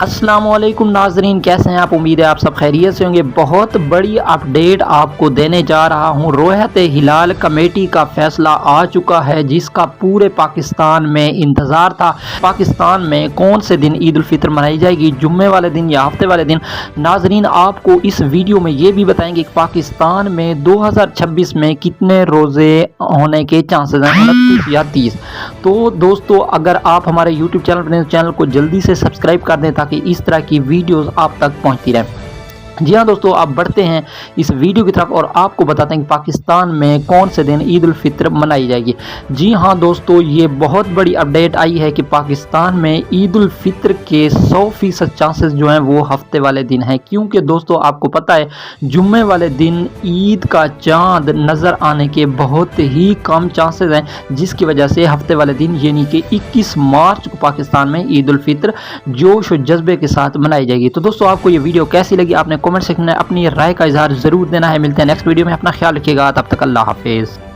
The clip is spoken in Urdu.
السلام علیکم ناظرین، کیسے ہیں آپ؟ امید ہے آپ سب خیریت سے ہوں گے۔ بہت بڑی اپڈیٹ آپ کو دینے جا رہا ہوں۔ رویت ہلال کمیٹی کا فیصلہ آ چکا ہے جس کا پورے پاکستان میں انتظار تھا۔ پاکستان میں کون سے دن عید الفطر منائی جائے گی، جمعے والے دن یا ہفتے والے دن؟ ناظرین، آپ کو اس ویڈیو میں یہ بھی بتائیں گے کہ پاکستان میں 2026 میں کتنے روزے ہونے کے چانسز ہیں، 29 یا 30۔ تو دوستو، اگر آپ ہمارے یوٹیوب چینل پر چینل کو جلدی سے سبسکرائب کر دیں تاکہ اس طرح کی ویڈیوز آپ تک پہنچتی رہیں۔ جی ہاں دوستو، آپ بڑھتے ہیں اس ویڈیو کی طرف اور آپ کو بتاتے ہیں کہ پاکستان میں کون سے دن عید الفطر منائی جائے گی۔ جی ہاں دوستو، یہ بہت بڑی اپڈیٹ آئی ہے کہ پاکستان میں عید الفطر کے 100% چانسز جو ہیں وہ ہفتے والے دن ہیں، کیونکہ دوستو آپ کو پتہ ہے جمعے والے دن عید کا چاند نظر آنے کے بہت ہی کم چانسز ہیں، جس کی وجہ سے ہفتے والے دن یعنی کہ 21 مارچ کو پاکستان میں عید الفطر جوش و جذبے کے ساتھ منائی جائے گی۔ تو دوستو، آپ کو یہ ویڈیو کیسی لگی؟ آپ نے کمنٹ سیکشن میں اپنی رائے کا اظہار ضرور دینا ہے۔ ملتے ہیں نیکسٹ ویڈیو میں، اپنا خیال رکھیے گا، تب تک اللہ حافظ۔